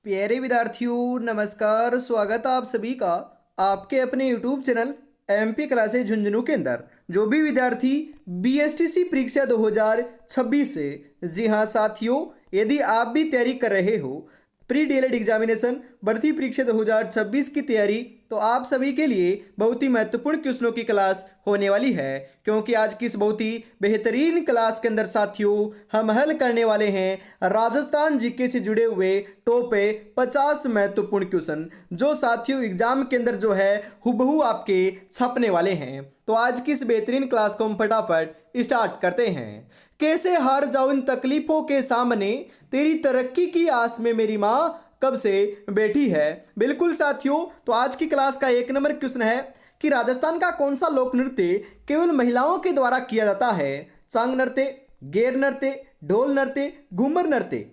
प्यारे विद्यार्थियों नमस्कार। स्वागत है आप सभी का आपके अपने YouTube channel MP classes Jhunjhunu के अंदर। जो भी विद्यार्थी बीएसटीसी परीक्षा 2026 से, जी हाँ साथियों, यदि आप भी तैयारी कर रहे हो प्री डीएलएड एग्जामिनेशन भर्ती परीक्षा 2026 की तैयारी, तो आप सभी के लिए बहुत ही महत्वपूर्ण क्वेश्चनों की क्लास होने वाली है। क्योंकि आज की इस बहुत ही बेहतरीन क्लास के अंदर साथियों हम हल करने वाले हैं राजस्थान जीके से जुड़े हुए टॉप 50 महत्वपूर्ण क्वेश्चन, जो साथियों एग्जाम के अंदर जो है हुबहू आपके छपने वाले हैं। तो आज की इस बेहतरीन क्लास को हम फटाफट स्टार्ट करते हैं। कैसे हार जाऊं इन तकलीफों के सामने, तेरी तरक्की की आस में मेरी माँ कब से बैठी है। बिल्कुल साथियों, तो आज की क्लास का एक नंबर क्वेश्चन है कि राजस्थान का कौन सा लोक नृत्य केवल महिलाओं के द्वारा किया जाता है। चांग नृत्य, गैर नृत्य, ढोल नृत्य, घूमर नृत्य।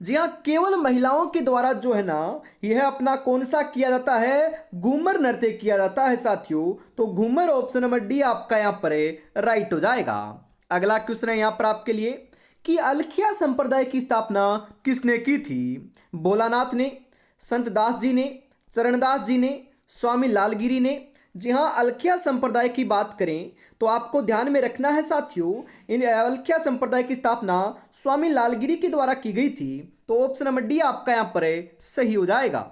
जी हाँ, केवल महिलाओं के द्वारा जो है ना यह अपना कौन सा किया जाता है, घूमर नृत्य किया जाता है साथियों। तो घूमर ऑप्शन नंबर डी आपका यहाँ पर राइट हो जाएगा। अगला क्वेश्चन है यहाँ पर आपके लिए कि अलखिया संप्रदाय की स्थापना किसने की थी। भोलानाथ ने, संत दास जी ने, चरणदास जी ने, स्वामी लालगिरी ने। जी हाँ, अलखिया संप्रदाय की बात करें तो आपको ध्यान में रखना है साथियों, इन अलखिया संप्रदाय की स्थापना स्वामी लालगिरी के द्वारा की गई थी। तो ऑप्शन नंबर डी आपका यहाँ पर सही हो जाएगा।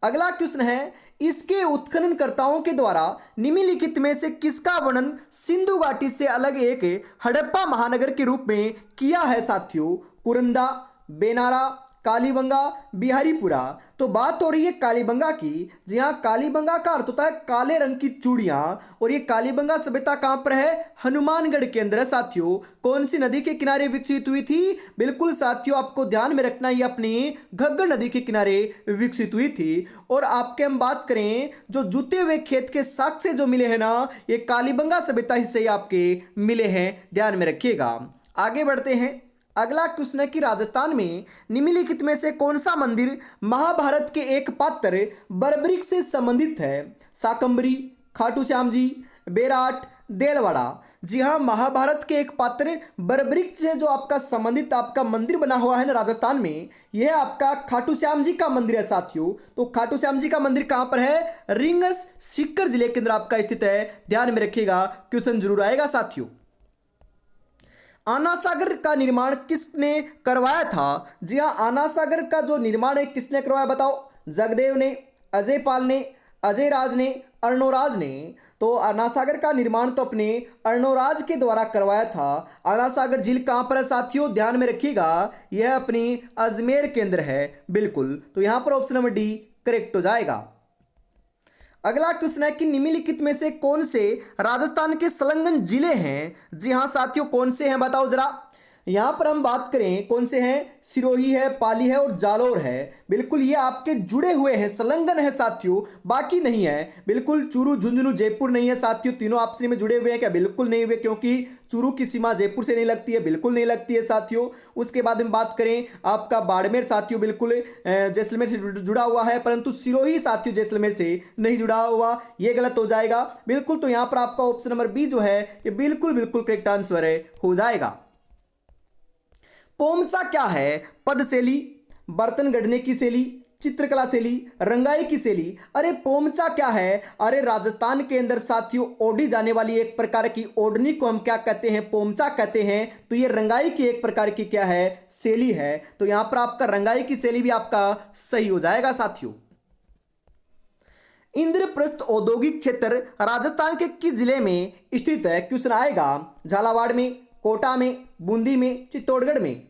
अगला क्वेश्चन है, इसके उत्खननकर्ताओं के द्वारा निम्नलिखित में से किसका वर्णन सिंधु घाटी से अलग एक हड़प्पा महानगर के रूप में किया है साथियों। पुरंदा, बेनारा, कालीबंगा, बिहारीपुरा। तो बात हो रही है कालीबंगा की। जी हाँ, कालीबंगा का अर्थ होता है काले रंग की चूड़ियां। और ये कालीबंगा सभ्यता कहां पर है, हनुमानगढ़ के अंदर है साथियों। कौन सी नदी के किनारे विकसित हुई थी, बिल्कुल साथियों आपको ध्यान में रखना, ये अपनी घग्गर नदी के किनारे विकसित हुई थी। और आपके हम बात करें जो जूते हुए खेत के साक्ष्य जो मिले हैं ना, ये कालीबंगा सभ्यता ही से आपके मिले हैं, ध्यान में रखिएगा। आगे बढ़ते हैं। अगला क्वेश्चन है कि राजस्थान में निम्नलिखित में से कौन सा मंदिर महाभारत के एक पात्र बर्बरिक से संबंधित है। शाकंभरी, खाटू श्याम जी, बेराट, देलवाड़ा। जी हाँ, महाभारत के एक पात्र बर्बरिक से जो आपका संबंधित आपका मंदिर बना हुआ है ना राजस्थान में, यह आपका खाटू श्याम जी का मंदिर है साथियों। तो खाटू श्याम जी का मंदिर कहां पर है, रिंगस सीकर जिले के अंदर आपका स्थित है, ध्यान में रखिएगा, क्वेश्चन जरूर आएगा साथियों। आना सागर का निर्माण किसने करवाया था। जी हाँ, आना सागर का जो निर्माण है किसने करवाया बताओ। जगदेव ने, अजय पाल ने, अजय राज ने, अर्णोराज ने। तो आना सागर का निर्माण तो अपने अर्णोराज के द्वारा करवाया था। आना सागर झील कहां पर है साथियों, ध्यान में रखिएगा, यह अपनी अजमेर के अंदर है। बिल्कुल, तो यहां पर ऑप्शन नंबर डी करेक्ट हो जाएगा। अगला क्वेश्चन है कि निम्नलिखित में से कौन से राजस्थान के संलग्न जिले हैं। जी हाँ साथियों, कौन से हैं बताओ जरा। यहां पर हम बात करें कौन से हैं, सिरोही है, पाली है और जालोर है। बिल्कुल ये आपके जुड़े हुए हैं, संलग्न है साथियों, बाकी नहीं है। बिल्कुल चूरू, झुंझुनू, जयपुर नहीं है साथियों। तीनों आपस में जुड़े हुए हैं क्या, बिल्कुल नहीं हुए, क्योंकि चूरू की सीमा जयपुर से नहीं लगती है, बिल्कुल नहीं लगती है साथियों। उसके बाद हम बात करें आपका बाड़मेर साथियों, बिल्कुल जैसलमेर से जुड़ा हुआ है, परंतु सिरोही साथियों जैसलमेर से नहीं जुड़ा हुआ, ये गलत हो जाएगा। बिल्कुल, तो यहां पर आपका ऑप्शन नंबर बी जो है ये बिल्कुल बिल्कुल करेक्ट आंसर है, हो जाएगा। पोमचा क्या है, पद शैली, बर्तन गढ़ने की शैली, चित्रकला शैली, रंगाई की शैली। अरे पोमचा क्या है, अरे राजस्थान के अंदर साथियों ओढ़ी जाने वाली एक प्रकार की ओढ़नी को हम क्या कहते हैं, पोमचा कहते हैं। तो ये रंगाई की एक प्रकार की क्या है, शैली है। तो यहां पर आपका रंगाई की शैली भी आपका सही हो जाएगा साथियों। इंद्रप्रस्थ औद्योगिक क्षेत्र राजस्थान के किस जिले में स्थित है, क्वेश्चन आएगा। झालावाड़ में, कोटा में, बूंदी में, चित्तौड़गढ़ में।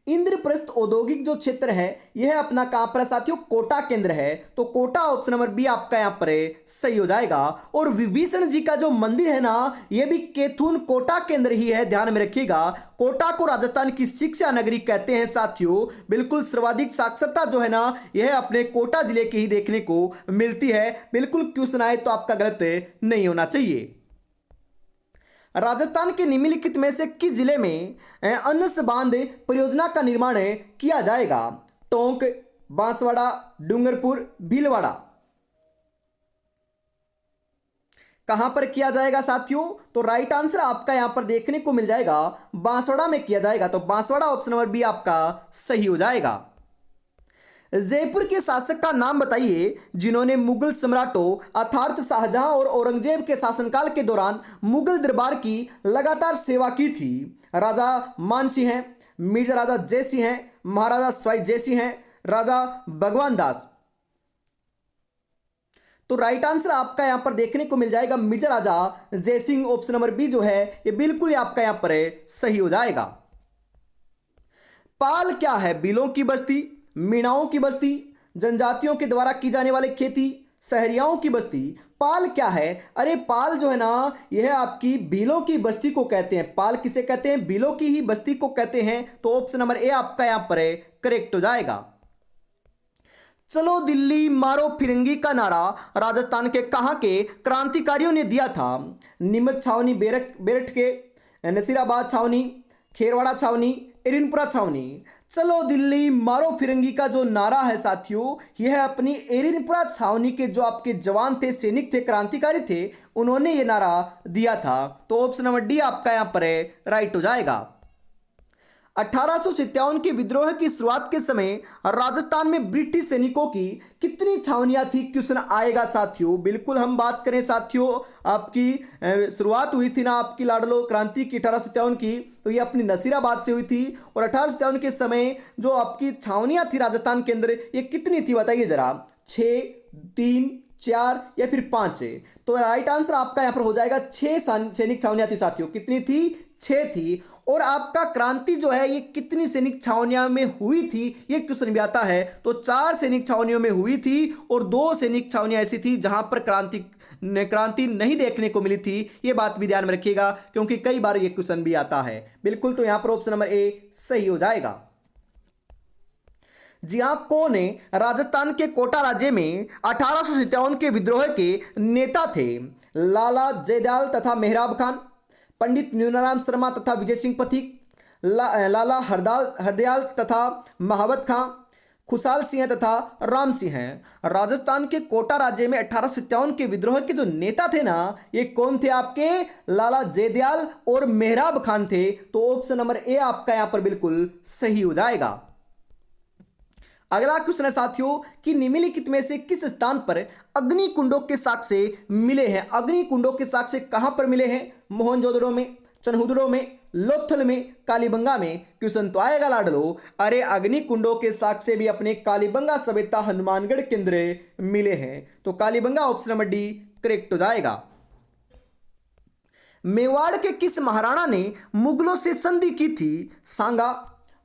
इंद्रप्रस्थ औद्योगिक जो क्षेत्र है यह अपना कहां पर है साथियों, कोटा केंद्र है। तो कोटा ऑप्शन नंबर बी आपका यहां पर सही हो जाएगा। और विभीषण जी का जो मंदिर है ना, यह भी केथुन कोटा केंद्र ही है, ध्यान में रखिएगा। कोटा को राजस्थान की शिक्षा नगरी कहते हैं साथियों। बिल्कुल सर्वाधिक साक्षरता जो है ना यह अपने कोटा जिले की ही देखने को मिलती है। बिल्कुल क्वेश्चन आए तो आपका गलत नहीं होना चाहिए। राजस्थान के निम्नलिखित में से किस जिले में अनस बांध परियोजना का निर्माण किया जाएगा। टोंक, बांसवाड़ा, डूंगरपुर, भीलवाड़ा। कहां पर किया जाएगा साथियों? तो राइट आंसर आपका यहां पर देखने को मिल जाएगा बांसवाड़ा में किया जाएगा। तो बांसवाड़ा ऑप्शन नंबर बी आपका सही हो जाएगा। जयपुर के शासक का नाम बताइए जिन्होंने मुगल सम्राटों अर्थात शाहजहां और औरंगजेब के शासनकाल के दौरान मुगल दरबार की लगातार सेवा की थी। राजा मानसिंह हैं, मिर्जा राजा जयसिंह हैं, महाराजा सवाई जयसिंह हैं, राजा भगवान दास। तो राइट आंसर आपका यहां पर देखने को मिल जाएगा मिर्जा राजा जयसिंह। ऑप्शन नंबर बी जो है ये बिल्कुल आपका यहां पर सही हो जाएगा। पाल क्या है? बिलों की बस्ती, मीणाओं की बस्ती, जनजातियों के द्वारा की जाने वाली खेती, शहरियाओं की बस्ती। पाल क्या है? अरे पाल जो है ना यह आपकी भीलों की बस्ती को कहते हैं। पाल किसे कहते हैं? भीलों की ही बस्ती को कहते हैं। तो ऑप्शन नंबर ए आपका यहां पर करेक्ट हो जाएगा। चलो दिल्ली मारो फिरंगी का नारा राजस्थान के कहां के क्रांतिकारियों ने दिया था? नीमच छावनी बेरठ के, नसीराबाद छावनी, खेरवाड़ा छावनी, एरिनपुरा छावनी। चलो दिल्ली मारो फिरंगी का जो नारा है साथियों यह अपनी एरिनपुरा छावनी के जो आपके जवान थे, सैनिक थे, क्रांतिकारी थे, उन्होंने ये नारा दिया था। तो ऑप्शन नंबर डी आपका यहां पर राइट हो जाएगा। 1857 के विद्रोह की शुरुआत के समय राजस्थान में ब्रिटिश सैनिकों की कितनी छावनियां थी? क्वेश्चन आएगा साथियों। बिल्कुल हम बात करें साथियों आपकी शुरुआत हुई थी ना आपकी लाडलो क्रांति की 1857 की, तो ये अपनी नसीराबाद से हुई थी। और 1857 के समय जो आपकी छावनियां थी राजस्थान के अंदर ये कितनी थी बताइए जरा? 6, 3, 4 या फिर 5 है? तो राइट आंसर आपका यहां पर हो जाएगा 6 सैनिक छावनियां थी साथियों। कितनी थी? 6 थी। और आपका क्रांति जो है ये कितनी सैनिक छावनियों में हुई थी ये क्वेश्चन भी आता है। तो 4 सैनिक छावनियों में हुई थी और 2 सैनिक छावनियां ऐसी थी जहां पर क्रांति नहीं देखने को मिली थी। ये बात भी ध्यान में रखिएगा क्योंकि कई बार ये क्वेश्चन भी आता है। बिल्कुल, तो यहां पर ऑप्शन नंबर ए सही हो जाएगा। जी हाँ, कौन है राजस्थान के कोटा राज्य में 1857 के विद्रोह के नेता थे? लाला जयदयाल तथा मेहराब खान, पंडित न्यूनाराम शर्मा तथा विजय सिंह पथिक, लाला हरदयाल तथा महावत खां, खुशाल सिंह तथा राम सिंह हैं। राजस्थान के कोटा राज्य में 1857 के विद्रोह के जो नेता थे ना ये कौन थे आपके? लाला जयदयाल और मेहराब खान थे। तो ऑप्शन नंबर ए आपका यहां पर बिल्कुल सही हो जाएगा। अगला क्वेश्चन है साथियों कि निम्नलिखित में से किस स्थान पर अग्नि कुंडों के साक्ष्य मिले हैं? अग्नि कुंडों के साक्ष्य कहां पर मिले हैं? मोहनजोदड़ो में, चनहुदड़ो में, लोथल में, कालीबंगा में। क्वेश्चन तो आएगा लाडलो। अरे अग्नि कुंडों के साक्ष्य भी अपने कालीबंगा सभ्यता हनुमानगढ़ के अंदर मिले हैं। तो Kalibanga option number D correct हो जाएगा। मेवाड़ के किस महाराणा ने मुगलों से संधि की थी? सांगा,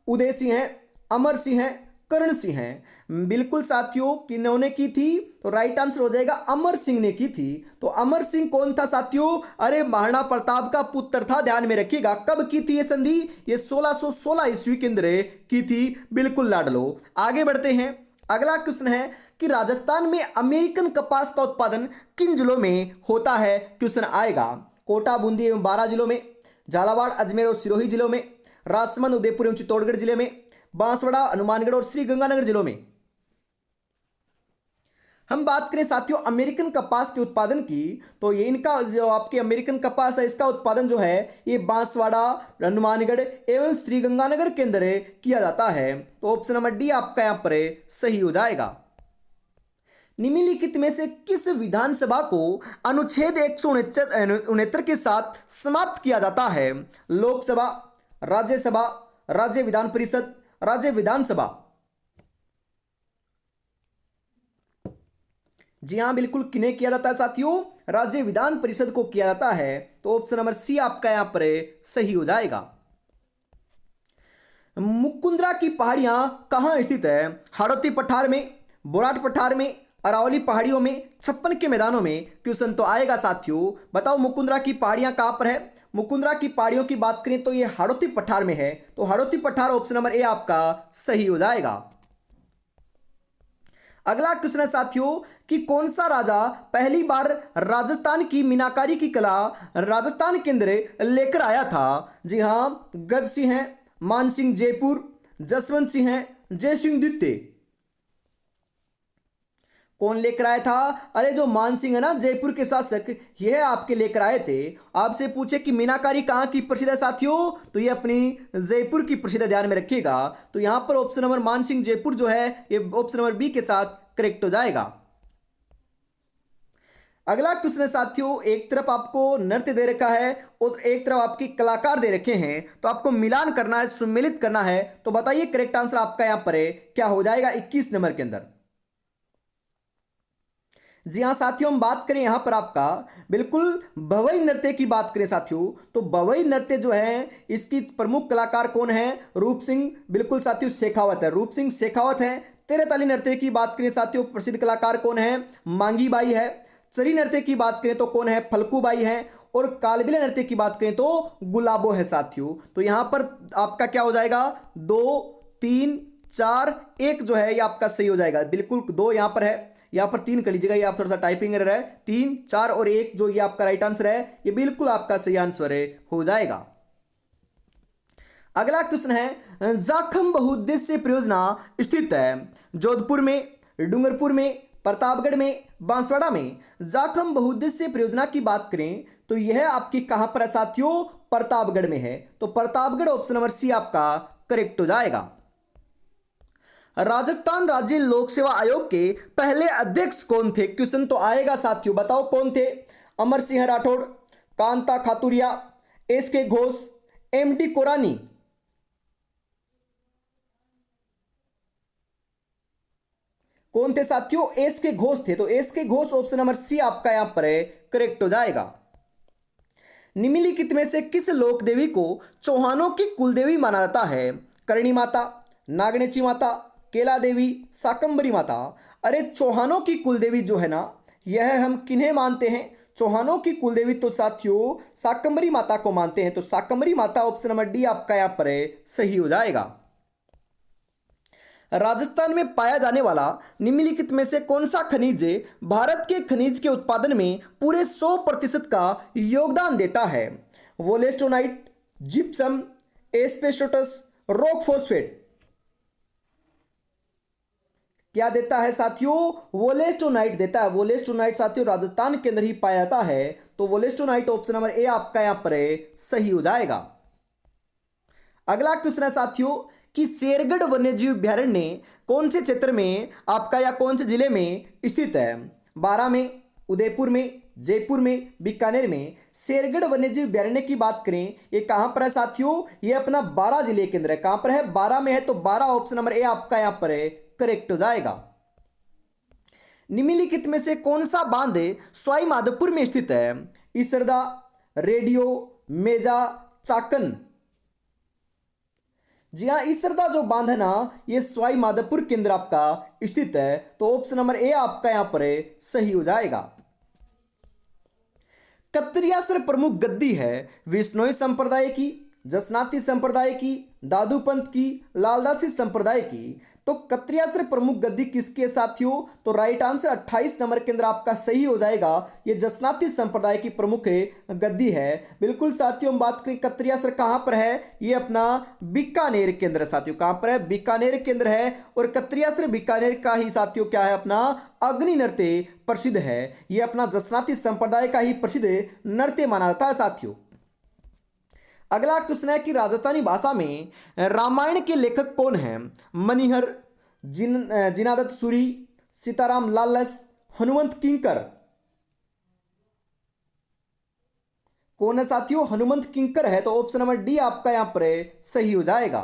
उदय सिंह है, अमर सिंह है, करण सिंह हैं। बिल्कुल साथियों किन्होंने की थी? तो राइट आंसर हो जाएगा अमर सिंह ने की थी। तो अमर सिंह कौन था साथियों? अरे महाराणा प्रताप का पुत्र था। ध्यान में रखिएगा कब की थी ये संधि? ये 1616 ईस्वी के अंदर की थी। बिल्कुल लाडलो। आगे बढ़ते हैं। अगला क्वेश्चन है कि राजस्थान में अमेरिकन कपास का उत्पादन किन जिलों में होता है? क्वेश्चन आएगा कोटा, बूंदी एवं 12 जिलों में, झालावाड़, अजमेर और सिरोही जिलों में, राजसमंद, उदयपुर एवं चित्तौड़गढ़ जिले में, बांसवाड़ा, हनुमानगढ़ और श्रीगंगानगर जिलों में। हम बात करें साथियों अमेरिकन कपास के उत्पादन की, तो ये इनका जो आपके अमेरिकन कपास है इसका उत्पादन जो है ये बांसवाड़ा, हनुमानगढ़ एवं श्रीगंगानगर के अंदर किया जाता है। तो ऑप्शन नंबर डी आपका यहां पर सही हो जाएगा। निम्नलिखित में से किस विधानसभा को अनुच्छेद 169 के साथ समाप्त किया जाता है? लोकसभा, राज्यसभा, राज्य विधान परिषद, राज्य विधानसभा। जी हां बिल्कुल, किन्हें किया जाता है साथियों? राज्य विधान परिषद को किया जाता है। तो ऑप्शन नंबर सी आपका यहां पर सही हो जाएगा। मुकुंदरा की पहाड़ियां कहां स्थित है? हाड़ौती पठार में, बोराट पठार में, अरावली पहाड़ियों में, छप्पन के मैदानों में। क्वेश्चन तो आएगा साथियों। बताओ मुकुंदरा की पहाड़ियां कहां पर है? मुकुंदरा की पहाड़ियों की बात करें तो यह हाड़ौती पठार में है। तो हाड़ौती पठार ऑप्शन नंबर ए आपका सही हो जाएगा। अगला क्वेश्चन है साथियों कि कौन सा राजा पहली बार राजस्थान की मीनाकारी की कला राजस्थान के अंदर लेकर आया था? जी हां, गज सिंह है, मान सिंह जयपुर, जसवंत सिंह है, जय सिंह द्वितीय। कौन लेकर आया था? अरे जो मानसिंह है ना, जयपुर के शासक, यह आपके लेकर आए थे। आपसे पूछे कि मीनाकारी कहाँ की प्रसिद्ध है साथियों, तो ये अपनी जयपुर की प्रसिद्ध है, ध्यान में रखिएगा। तो यहां पर ऑप्शन नंबर मानसिंह जयपुर जो है ये ऑप्शन नंबर बी के साथ करेक्ट हो जाएगा। अगला क्वेश्चन है साथियों, एक तरफ आपको नृत्य दे रखा है और एक तरफ आपकी कलाकार दे रखे हैं, तो आपको मिलान करना है, सम्मिलित करना है। तो बताइए करेक्ट आंसर आपका यहां पर है क्या हो जाएगा 21 नंबर के अंदर। जी हाँ साथियों, हम बात करें यहां पर आपका बिल्कुल भवई नृत्य की बात करें साथियों, तो भवई नृत्य जो है इसकी प्रमुख कलाकार कौन है? रूप सिंह, बिल्कुल साथियों शेखावत है, रूप सिंह शेखावत है। तेरताली नृत्य की बात करें साथियों, प्रसिद्ध कलाकार कौन है? मांगी बाई है। चरी नृत्य की बात करें तो कौन है? फल्कूबाई है। और कालबिला नृत्य की बात करें तो गुलाबो है साथियों। तो यहां पर आपका क्या हो जाएगा? 2 3 4 1 जो है ये आपका सही हो जाएगा। बिल्कुल 2 यहां पर है, यहां पर 3 कर लीजिएगा, ये आप थोड़ा सा टाइपिंग एरर है। 3 4 और 1 जो ये आपका राइट आंसर है, ये बिल्कुल आपका सही आंसर है, हो जाएगा। अगला क्वेश्चन है, जाखम बहुउद्देश्य परियोजना स्थित है जोधपुर में, डूंगरपुर में, प्रतापगढ़ में, बांसवाड़ा में। जाखम बहुउद्देश्य परियोजना की बात करें तो यह आपकी कहां पर है साथियों? प्रतापगढ़ में है। तो प्रतापगढ़ ऑप्शन नंबर सी आपका करेक्ट हो जाएगा। राजस्थान राज्य लोक सेवा आयोग के पहले अध्यक्ष कौन थे? क्वेश्चन तो आएगा साथियों, बताओ कौन थे? अमर सिंह राठौड़, कांता खातुरिया, एस के घोष, एम डी कोरानी। कौन थे साथियों? एस के घोष थे। तो एस के घोष ऑप्शन नंबर सी आपका यहां पर है, करेक्ट हो जाएगा। निम्नलिखित में से किस लोक देवी को चौहानों की कुलदेवी माना जाता है? करणी माता, नागनेची माता, केला देवी, शाकंभरी माता। अरे चौहानों की कुलदेवी जो है ना, यह हम किन्हें मानते हैं? चौहानों की कुलदेवी तो साथियों शाकंभरी माता को मानते हैं। तो शाकंभरी माता ऑप्शन नंबर डी आपका यहां पर है, सही हो जाएगा। राजस्थान में पाया जाने वाला निम्नलिखित में से कौन सा खनिज भारत के खनिज के उत्पादन में पूरे 100% का योगदान देता है? Wollastonite, gypsum, asbestos, rock phosphate. क्या देता है साथियों? वोलेस्टोनाइट देता है। वोलेस्टोनाइट साथियों राजस्थान के अंदर ही पाया जाता है। तो वोलेस्टोनाइट ऑप्शन नंबर ए आपका यहां पर है, सही हो जाएगा। अगला क्वेश्चन है साथियों कि शेरगढ़ वन्यजीव अभ्यारण्य कौन से क्षेत्र में आपका या कौन से जिले में स्थित है? बारां में, उदयपुर में, जयपुर में, बीकानेर में। शेरगढ़ वन्यजीव अभ्यारण्य की बात करें, ये कहां पर है साथियों? ये अपना बारां जिले के अंदर है। कहां पर है? बारां में है। तो बारां ऑप्शन नंबर ए आपका यहां पर है, करेक्ट हो जाएगा। निम्नलिखित में से कौन सा बांध सवाई माधोपुर में स्थित है? इसरदा, रेडियो, मेजा, चाकन। जी हाँ, इसरदा जो बांध है ना, ये सवाई माधोपुर के अंदर आपका स्थित है। तो ऑप्शन नंबर ए आपका यहां पर है, सही हो जाएगा। कत्रियासर प्रमुख गद्दी है विश्नोई संप्रदाय की, जसनाती संप्रदाय की, दादू पंथ की, लालदासी संप्रदाय की। तो कत्रियासर प्रमुख गद्दी किसके साथियों? तो राइट आंसर 28 नंबर के अंदर आपका सही हो जाएगा। ये जसनाती संप्रदाय की प्रमुख गद्दी है। बिल्कुल साथियों, हम बात करें कत्रियासर कहां पर है? ये अपना बीकानेर के अंदर साथियों। कहां पर है? बीकानेर के अंदर है। और कत्रियासर बीकानेर का ही साथियों क्या है? अपना अग्नि नृत्य प्रसिद्ध है। ये अपना जसनाती संप्रदाय का ही प्रसिद्ध नृत्य माना जाता है साथियों। अगला क्वेश्चन है कि राजस्थानी भाषा में रामायण के लेखक कौन हैं? मनिहर, जिनादत सूरी, सीताराम लालस, हनुमंत किंकर। कौन है साथियों? हनुमंत किंकर है। तो ऑप्शन नंबर डी आपका यहां पर है, सही हो जाएगा।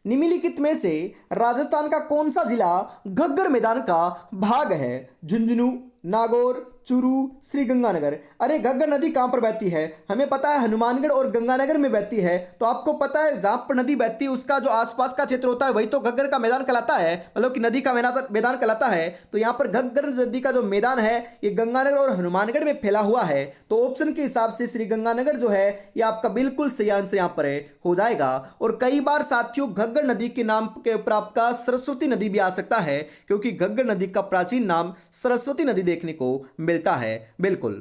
निम्नलिखित में से राजस्थान का कौन सा जिला घग्गर मैदान का भाग है? झुंझुनू, नागौर, चूरू, श्रीगंगानगर। अरे घग्गर नदी कहां पर बहती है? हमें पता है हनुमानगढ़ और गंगानगर में बहती है। तो आपको पता है जहां पर नदी बहती है उसका जो आसपास का क्षेत्र होता है वही तो घग्गर का मैदान कहलाता है, मतलब कि नदी का मैदान कहलाता है। तो यहां पर घग्गर नदी का जो मैदान है ये गंगानगर और हनुमानगढ़ में फैला हुआ है। तो ऑप्शन के हिसाब से श्रीगंगानगर जो है ये आपका बिल्कुल सही आंसर यहां पर हो जाएगा। और कई बार साथियों घग्गर नदी के नाम के ऊपर आपका सरस्वती नदी भी आ सकता है, क्योंकि घग्गर नदी का प्राचीन नाम सरस्वती नदी देखने को मिलता है। बिल्कुल।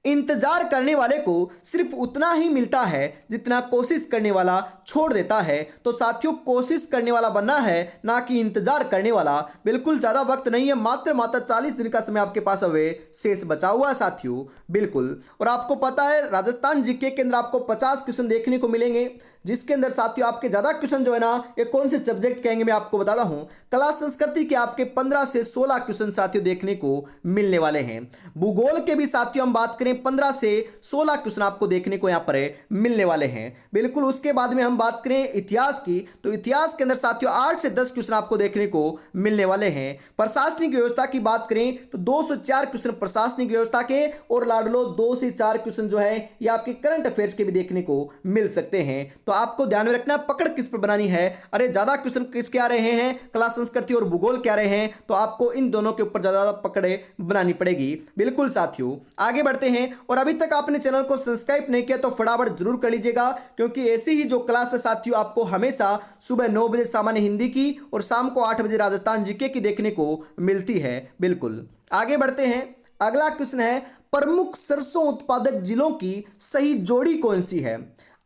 इंतजार करने वाले को सिर्फ उतना ही मिलता है जितना कोशिश करने वाला छोड़ देता है। तो साथियों, कोशिश करने वाला बनना है, ना कि इंतजार करने वाला। बिल्कुल ज़्यादा वक्त नहीं है, मात्र 40 दिन का समय आपके पास अवे शेष बचा हुआ है साथियों। बिल्कुल। और आपको पता है, राजस्थान जीके के अंदर आपको 50 क्वेश्चन देखने को मिलेंगे, जिसके अंदर साथियों आपके ज़्यादा क्वेश्चन जो है ना, ये कौन से सब्जेक्ट कहेंगे मैं आपको बताता हूँ। कला संस्कृति के आपके 15 से 16 क्वेश्चन साथियों देखने को मिलने वाले हैं। भूगोल के भी साथियों हम बात करें 15 से 16 क्वेश्चन आपको देखने को यहाँ पर मिलने वाले हैं। बिल्कुल। उसके बाद में हम बात करें इतिहास की, तो इतिहास के अंदर साथियों 8 से 10 क्वेश्चन आपको देखने को मिलने वाले हैं। प्रशासनिक व्यवस्था की बात करें तो 2 से 4 क्वेश्चन प्रशासनिक व्यवस्था के, और लाडलो 2 से 4 क्वेश्चन जो है ये आपके करंट अफेयर्स के भी देखने को मिल सकते हैं। तो आपको ध्यान में रखना पकड़ किस पर बनानी है। अरे ज्यादा क्वेश्चन किसके आ रहे हैं, कला संस्कृति और भूगोल के आ रहे हैं, तो आपको इन दोनों के ऊपर ज्यादा पकड़े बनानी पड़ेगी। बिल्कुल साथियों, आगे बढ़ते हैं। और अभी तक आपने चैनल को सब्सक्राइब नहीं किया तो फटाफट जरूर कर लीजिएगा, क्योंकि ऐसी ही जो क्लास है साथियों आपको हमेशा सुबह 9 बजे सामान्य हिंदी की और शाम को 8 बजे राजस्थान जीके की देखने को मिलती है। बिल्कुल। आगे बढ़ते हैं। अगला क्वेश्चन है, प्रमुख सरसों उत्पादक जिलों की सही जोड़ी कौन सी है।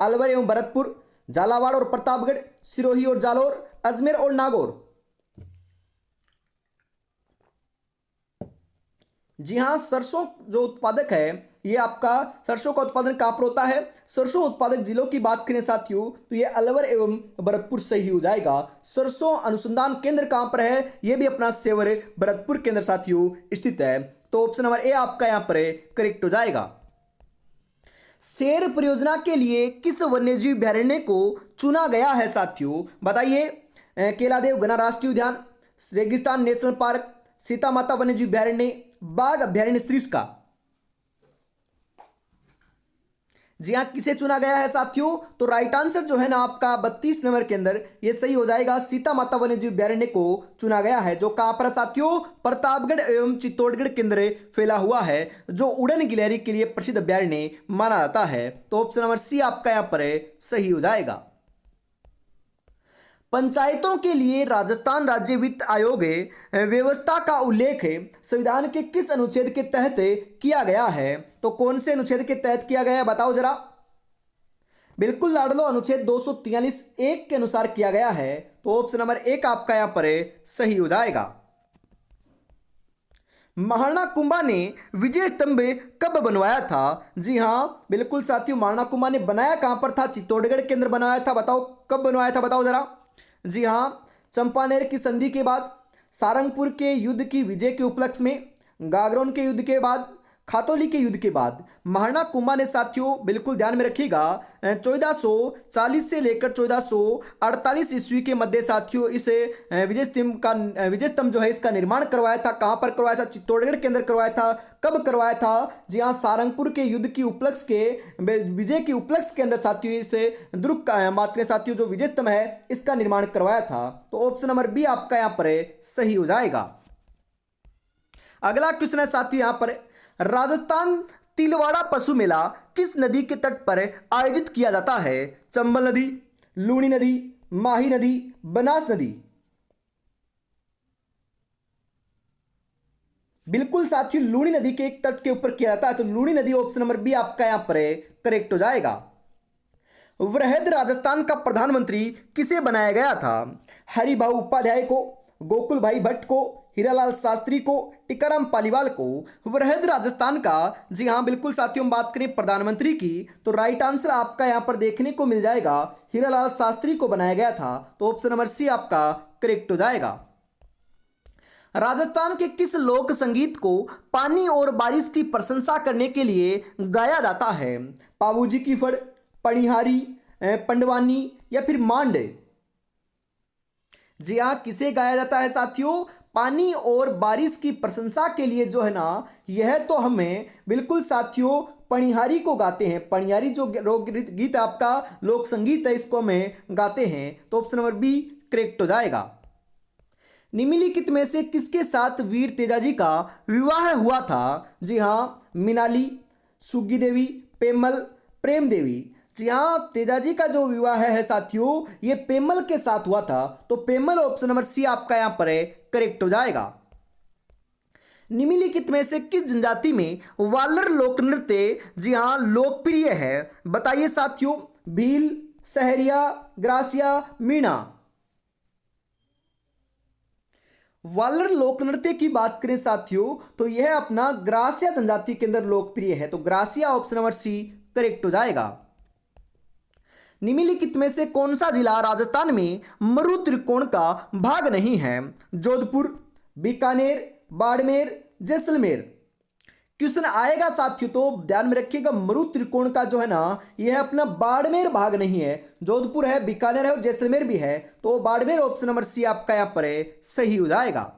अलवर एवं भरतपुर, झालावाड़ और प्रतापगढ़, सिरोही और जालोर, अजमेर और नागौर। जी हाँ, सरसों जो उत्पादक है, ये आपका सरसों का उत्पादन कहाँ पर होता है। सरसों उत्पादक जिलों की बात करें साथियों तो ये अलवर एवं भरतपुर सही हो जाएगा। सरसों अनुसंधान केंद्र कहाँ पर है, ये भी अपना सेवर भरतपुर के अंदर साथियों स्थित है। तो ऑप्शन नंबर ए आपका यहाँ पर करेक्ट हो जाएगा। शेर परियोजना के लिए किस वन्यजीव अभयारण्य को चुना गया है साथियों, बताइए। केलादेव घना राष्ट्रीय उद्यान, रेगिस्तान नेशनल पार्क, सीता माता वन्यजीव अभयारण्य, बाघ अभयारण्य सरिस्का। जी हाँ, किसे चुना गया है साथियों, तो राइट आंसर जो है ना आपका 32 नंबर के अंदर ये सही हो जाएगा। सीता माता वन्यजीव अभयारण्य को चुना गया है, जो कहां पर साथियों, प्रतापगढ़ एवं चित्तौड़गढ़ के अंदर फैला हुआ है, जो उड़न गिलहरी के लिए प्रसिद्ध अभयारण्य माना जाता है। तो ऑप्शन नंबर सी आपका यहां पर सही हो जाएगा। पंचायतों के लिए राजस्थान राज्य वित्त आयोग व्यवस्था का उल्लेख संविधान के किस अनुच्छेद के तहत किया गया है। तो कौन से अनुच्छेद के तहत किया गया है बताओ जरा। बिल्कुल लाडलो, अनुच्छेद 243(1) के अनुसार किया गया है। तो ऑप्शन नंबर 1 आपका यहां पर सही हो जाएगा। महाराणा कुंभा ने विजय स्तंभ कब बनवाया था। जी हाँ, बिल्कुल साथियों, महाराणा कुंभा ने बनाया कहां पर था, चित्तौड़गढ़ के अंदर बनाया था। बताओ कब बनवाया था, बताओ जरा। जी हाँ, चंपानेर की संधि के बाद, सारंगपुर के युद्ध की विजय के उपलक्ष्य में, गागरोन के युद्ध के बाद, खातौली के युद्ध के बाद। महाराणा कुंभा ने साथियों बिल्कुल ध्यान में रखिएगा 1440 से लेकर 1448 ईस्वी के मध्य साथियों इस विजय स्तंभ जो है इसका निर्माण करवाया था। कहाँ पर करवाया था, चित्तौड़गढ़ के अंदर करवाया था। कब करवाया था, जी हाँ, सारंगपुर के युद्ध की उपलक्ष्य के विजय की उपलक्ष्य के अंदर साथियों इसे दुर्ग का बात करें साथियों, जो विजय स्तंभ है इसका निर्माण करवाया था। तो ऑप्शन नंबर बी आपका यहाँ पर सही हो जाएगा। अगला क्वेश्चन है साथियों यहाँ पर, राजस्थान तिलवाड़ा पशु मेला किस नदी के तट पर आयोजित किया जाता है। चंबल नदी, लूनी नदी, माही नदी, बनास नदी। बिल्कुल साथियों, लूनी नदी के एक तट के ऊपर किया जाता है। तो लूनी नदी ऑप्शन नंबर बी आपका यहां पर करेक्ट हो जाएगा। वृहद राजस्थान का प्रधानमंत्री किसे बनाया गया था। हरिभाऊ उपाध्याय को, गोकुल भाई भट्ट को, हीरालाल शास्त्री को, टीकाराम पालीवाल को। वृहद राजस्थान का, जी हाँ बिल्कुल साथियों, हम बात करें प्रधानमंत्री की तो राइट आंसर आपका यहां पर देखने को मिल जाएगा, हीरालाल शास्त्री को बनाया गया था। तो ऑप्शन नंबर सी आपका करेक्ट हो जाएगा। राजस्थान के किस लोक संगीत को पानी और बारिश की प्रशंसा करने के लिए गाया जाता है। पाबूजी की फड़, पणिहारी, पंडवानी या फिर मांड। जी हाँ, किसे गाया जाता है साथियों, पानी और बारिश की प्रशंसा के लिए जो है ना, यह तो हमें बिल्कुल साथियों पणिहारी को गाते हैं। पणिहारी जो गीत आपका लोक संगीत है इसको हमें गाते हैं। तो ऑप्शन नंबर बी करेक्ट हो जाएगा। निम्नलिखित में से किसके साथ वीर तेजाजी का विवाह हुआ था। जी हाँ, मिनाली, सुग्गी देवी, पेमल, प्रेम देवी। जी हाँ, तेजाजी का जो विवाह है साथियों ये पेमल के साथ हुआ था। तो पेमल ऑप्शन नंबर सी आपका यहां पर करेक्ट हो जाएगा। निम्नलिखित में से किस जनजाति में वालर लोक नृत्य जी हाँ लोकप्रिय है? बताइए साथियों। भील, सहरिया, ग्रासिया, मीणा। वालर लोक नृत्य की बात करें साथियों तो यह अपना ग्रासिया जनजाति के अंदर लोकप्रिय है, तो Grasia option number C correct हो जाएगा। निम्नलिखित में से कौन सा जिला राजस्थान में मरु त्रिकोण का भाग नहीं है? जोधपुर, बीकानेर, बाड़मेर, जैसलमेर। क्वेश्चन आएगा साथियों तो ध्यान में रखिएगा, मरु त्रिकोण का जो है ना यह अपना बाड़मेर भाग नहीं है। जोधपुर है, बीकानेर है और जैसलमेर भी है, तो बाड़मेर ऑप्शन नंबर सी आपका यहां पर सही हो जाएगा।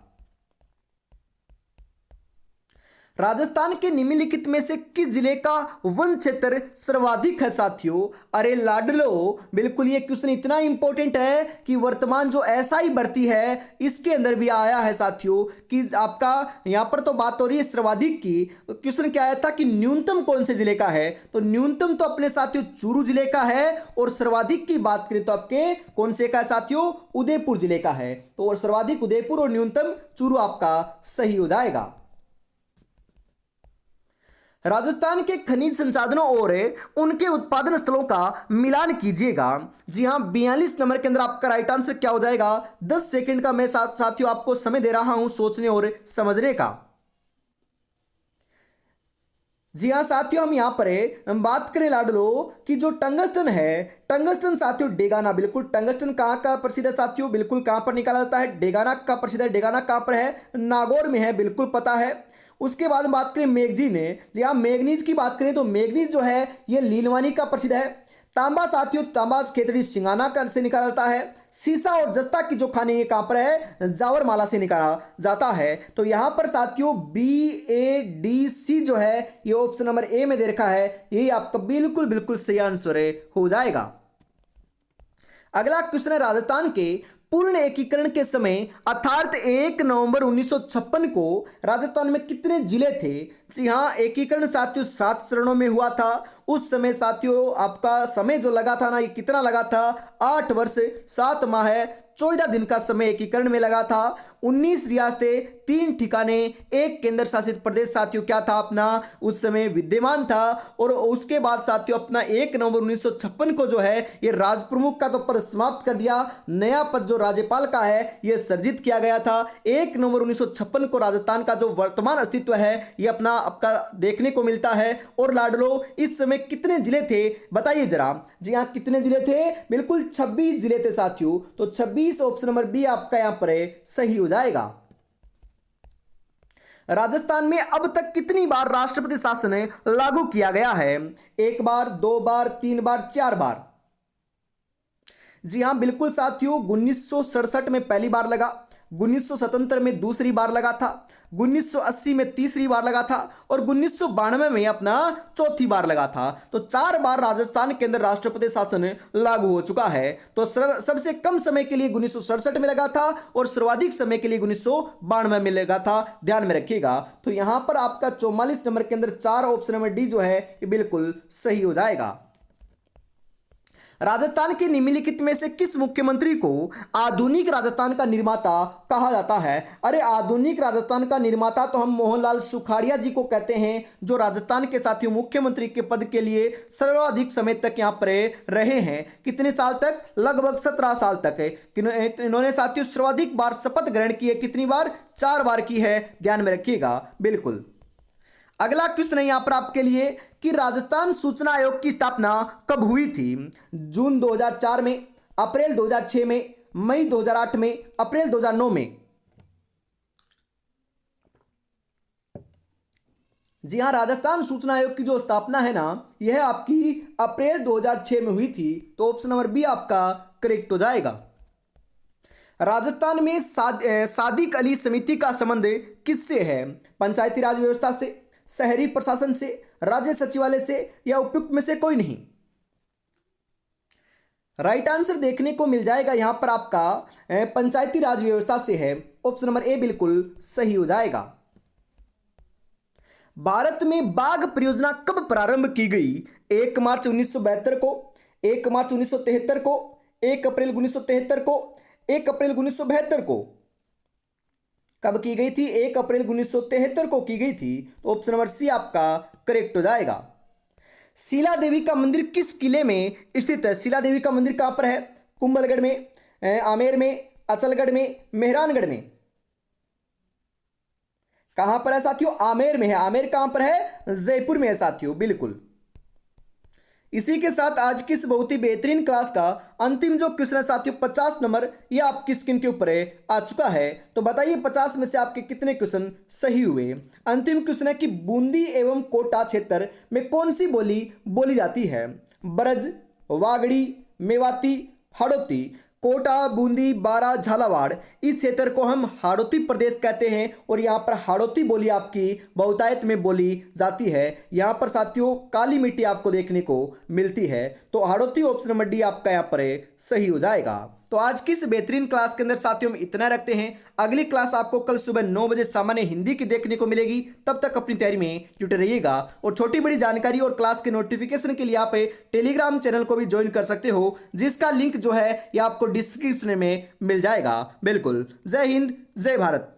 राजस्थान के निम्नलिखित में से किस जिले का वन क्षेत्र सर्वाधिक है साथियों? अरे लाडलो, बिल्कुल ये क्वेश्चन इतना इंपॉर्टेंट है कि वर्तमान जो एसआई भर्ती है इसके अंदर भी आया है साथियों कि आपका यहां पर तो बात हो रही है सर्वाधिक की। क्वेश्चन क्या आया था कि न्यूनतम कौन से जिले का है? तो न्यूनतम तो अपने साथियों चूरू जिले का है और सर्वाधिक की बात करें तो आपके कौन से का है साथियों? उदयपुर जिले का है। तो और सर्वाधिक उदयपुर और न्यूनतम चूरू आपका सही हो जाएगा। राजस्थान के खनिज संसाधनों और उनके उत्पादन स्थलों का मिलान कीजिएगा। जी हां 42 नंबर के अंदर आपका राइट आंसर क्या हो जाएगा? 10 सेकंड का मैं साथियों आपको समय दे रहा हूं सोचने और समझने का। जी हाँ साथियों, हम यहां पर हम बात करें लाडलो कि जो टंगस्टन है, टंगस्टन साथियों डेगाना, बिल्कुल टंगस्टन कहां का प्रसिद्ध है साथियों? बिल्कुल कहां पर निकाला जाता है? डेगाना का प्रसिद्ध है। डेगाना कहां पर है? नागौर में है, बिल्कुल पता है। उसके बाद हम बात करें मैग्नीज ने, जी हाँ मैग्नीज की बात करें तो मैग्नीज जो है ये लीलवानी का प्रसिद्ध है। तांबा साथियों, तांबा खेतड़ी सिंगाना का से निकाला जाता है। सीसा और जस्ता की जो खाने ये कहां पर है? जावरमाला से निकाला जाता है। तो यहां पर साथियों BADC जो है ये ऑप्शन नंबर ए में दे रखा है, यही आपका बिल्कुल बिल्कुल सही आंसर हो जाएगा। अगला क्वेश्चन है राजस्थान के पूर्ण एकीकरण के समय अर्थात 1 नवंबर 1956 को राजस्थान में कितने जिले थे? जी हाँ एकीकरण साथियों 7 चरणों में हुआ था। उस समय साथियों आपका समय जो लगा था ना ये कितना लगा था? 8 वर्ष 7 माह 14 दिन का समय एकीकरण में लगा था। 19 रियासतें, 3 ठिकाने, 1 केंद्र शासित प्रदेश साथियों क्या था अपना उस समय विद्यमान था। और उसके बाद साथियों अपना 1 नवंबर 1956 को जो है ये राज प्रमुख का तो पद समाप्त कर दिया, नया पद जो राज्यपाल का है यह सर्जित किया गया था। 1 नवंबर 1956 को राजस्थान का जो वर्तमान अस्तित्व है ये अपना आपका देखने को मिलता है। और लाडलो इस समय कितने जिले थे बताइए जरा? जी हाँ कितने जिले थे? बिल्कुल 26 जिले थे साथियों। तो 26 ऑप्शन नंबर बी आपका यहां पर सही हो जाएगा। राजस्थान में अब तक कितनी बार राष्ट्रपति शासन लागू किया गया है? 1 बार, 2 बार, 3 बार, 4 बार। जी हां बिल्कुल साथियों 1967 में पहली बार लगा, 1977 में दूसरी बार लगा था, 1980 में तीसरी बार लगा था और 1992 में अपना चौथी बार लगा था। तो 4 बार राजस्थान के अंदर राष्ट्रपति शासन लागू हो चुका है। तो सबसे कम समय के लिए 1967 में लगा था और सर्वाधिक समय के लिए 1992 में लगा था, ध्यान में रखिएगा। तो यहां पर आपका 44 नंबर के अंदर 4 ऑप्शन नंबर डी जो है ये बिल्कुल सही हो जाएगा। राजस्थान के निम्नलिखित में से किस मुख्यमंत्री को आधुनिक राजस्थान का निर्माता कहा जाता है? अरे आधुनिक राजस्थान का निर्माता तो हम मोहनलाल सुखाड़िया जी को कहते हैं, जो राजस्थान के साथियों मुख्यमंत्री के पद के लिए सर्वाधिक समय तक यहां पर रहे हैं। कितने साल तक? लगभग 17 साल तक। इन्होंने साथियों सर्वाधिक बार शपथ ग्रहण की है, कितनी बार? 4 बार की है, ध्यान में रखिएगा बिल्कुल। अगला क्वेश्चन है यहां पर आपके लिए कि राजस्थान सूचना आयोग की स्थापना कब हुई थी? जून 2004 में, अप्रैल 2006 में, मई 2008 में, अप्रैल 2009 में। जी हां राजस्थान सूचना आयोग की जो स्थापना है ना यह आपकी अप्रैल 2006 में हुई थी। तो ऑप्शन नंबर बी आपका करेक्ट हो जाएगा। राजस्थान में सादिक अली समिति का संबंध किससे है? पंचायती राज व्यवस्था से, शहरी प्रशासन से, राज्य सचिवालय से या उपयुक्त में से कोई नहीं? राइट आंसर देखने को मिल जाएगा यहां पर आपका पंचायती राज व्यवस्था से है, ऑप्शन नंबर ए बिल्कुल सही हो जाएगा। भारत में बाघ परियोजना कब प्रारंभ की गई? 1 मार्च 1972 को, 1 मार्च 1973 को, 1 अप्रैल 1973 को, 1 अप्रैल 1972 को। कब की गई थी? 1 अप्रैल 1973 को की गई थी। तो ऑप्शन नंबर सी आपका करेक्ट हो जाएगा। शिला देवी का मंदिर किस किले में स्थित है? शिला देवी का मंदिर कहां पर है? कुंभलगढ़ में, आमेर में, अचलगढ़ में, मेहरानगढ़ में? कहां पर है साथियों? आमेर में है। आमेर कहां पर है? जयपुर में है साथियों, बिल्कुल। इसी के साथ आज की इस बहुत ही बेहतरीन क्लास का अंतिम जो क्वेश्चन है साथियों 50 नंबर, ये आपकी स्क्रीन के ऊपर आ चुका है। तो बताइए 50 में से आपके कितने क्वेश्चन सही हुए। अंतिम क्वेश्चन है कि बूंदी एवं कोटा क्षेत्र में कौन सी बोली बोली जाती है? ब्रज, वागड़ी, मेवाती, हाड़ौती। कोटा, बूंदी, बारा, झालावाड़, इस क्षेत्र को हम हाड़ौती प्रदेश कहते हैं और यहाँ पर हाड़ौती बोली आपकी बहुतायत में बोली जाती है। यहाँ पर साथियों काली मिट्टी आपको देखने को मिलती है। तो हाड़ौती ऑप्शन नंबर डी आपका यहाँ पर सही हो जाएगा। तो आज की इस बेहतरीन क्लास के अंदर साथियों हम इतना रखते हैं। अगली क्लास आपको कल सुबह 9 बजे सामान्य हिंदी की देखने को मिलेगी। तब तक अपनी तैयारी में जुटे रहिएगा और छोटी बड़ी जानकारी और क्लास के नोटिफिकेशन के लिए आप टेलीग्राम चैनल को भी ज्वाइन कर सकते हो, जिसका लिंक जो है ये आपको डिस्क्रिप्शन में मिल जाएगा। बिल्कुल। जय हिंद, जय भारत।